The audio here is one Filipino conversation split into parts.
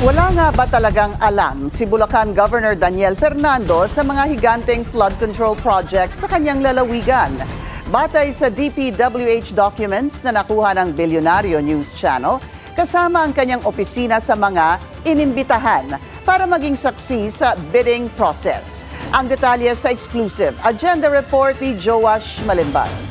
Wala nga ba talagang alam si Bulacan Governor Daniel Fernando sa mga higanteng flood control project sa kanyang lalawigan? Batay sa DPWH documents na nakuha ng Bilyonaryo News Channel, kasama ang kanyang opisina sa mga inimbitahan para maging saksi sa bidding process. Ang detalye sa exclusive agenda report ni Joash Malimban.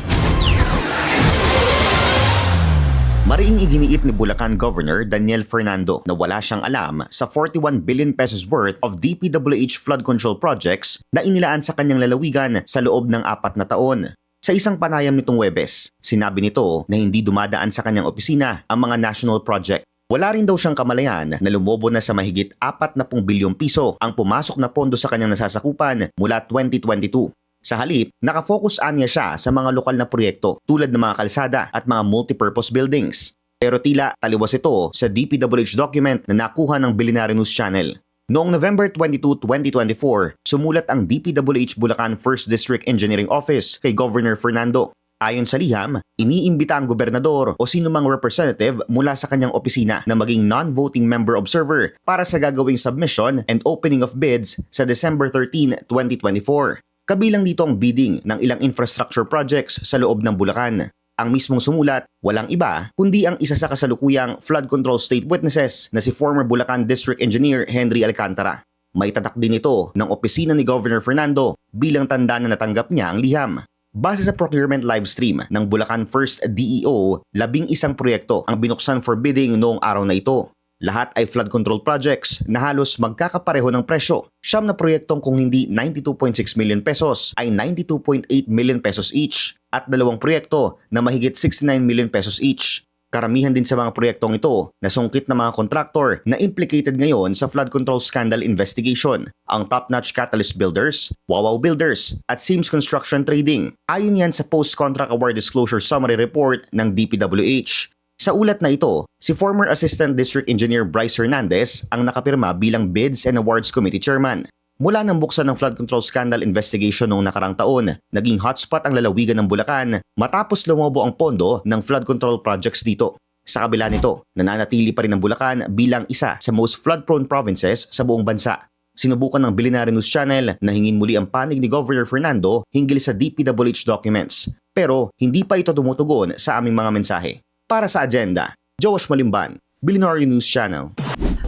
Mariing iginiit ni Bulacan Governor Daniel Fernando na wala siyang alam sa 41 billion pesos worth of DPWH flood control projects na inilaan sa kanyang lalawigan sa loob ng 4 na taon. Sa isang panayam nitong Huwebes, sinabi nito na hindi dumadaan sa kanyang opisina ang mga national project. Wala rin daw siyang kamalayan na lumobo na sa mahigit 40 bilyong piso ang pumasok na pondo sa kanyang nasasakupan mula 2022. Sa halip, nakafocus anya siya sa mga lokal na proyekto tulad ng mga kalsada at mga multipurpose buildings. Pero tila taliwas ito sa DPWH document na nakuha ng Bilyonaryo News Channel. Noong November 22, 2024, sumulat ang DPWH Bulacan 1st District Engineering Office kay Governor Fernando. Ayon sa liham, iniimbita ang gobernador o sino mang representative mula sa kanyang opisina na maging non-voting member observer para sa gagawing submission and opening of bids sa December 13, 2024. Kabilang dito ang bidding ng ilang infrastructure projects sa loob ng Bulacan. Ang mismong sumulat, walang iba kundi ang isa sa kasalukuyang flood control state witnesses na si former Bulacan District Engineer Henry Alcantara. May tatak din ito ng opisina ni Governor Fernando bilang tanda na natanggap niya ang liham. Base sa procurement livestream ng Bulacan 1st DEO, 11 proyekto ang binuksan for bidding noong araw na ito. Lahat ay flood control projects na halos magkakapareho ng presyo. 9 na proyektong kung hindi 92.6 million pesos ay 92.8 million pesos each at 2 proyekto na mahigit 69 million pesos each. Karamihan din sa mga proyektong ito na sungkit na mga kontraktor na implicated ngayon sa flood control scandal investigation, ang Top-Notch Catalyst Builders, Wawaw Builders at Sims Construction Trading. Ayon yan sa Post-Contract Award Disclosure Summary Report ng DPWH. Sa ulat na ito, si former Assistant District Engineer Bryce Hernandez ang nakapirma bilang Bids and Awards Committee Chairman. Mula nang buksan ng flood control scandal investigation noong nakarang taon, naging hotspot ang lalawigan ng Bulacan matapos lumobo ang pondo ng flood control projects dito. Sa kabila nito, nananatili pa rin ang Bulacan bilang isa sa most flood-prone provinces sa buong bansa. Sinubukan ng Bilyonaryo News Channel na hingin muli ang panig ni Governor Fernando hinggil sa DPWH documents. Pero hindi pa ito tumutugon sa aming mga mensahe. Para sa agenda, Joash Malimban, Bilyonaryo News Channel.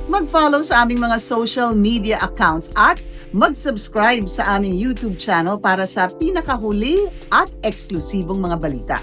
Mag-follow sa aming mga social media accounts at mag-subscribe sa aming YouTube channel para sa pinakahuli at eksklusibong mga balita.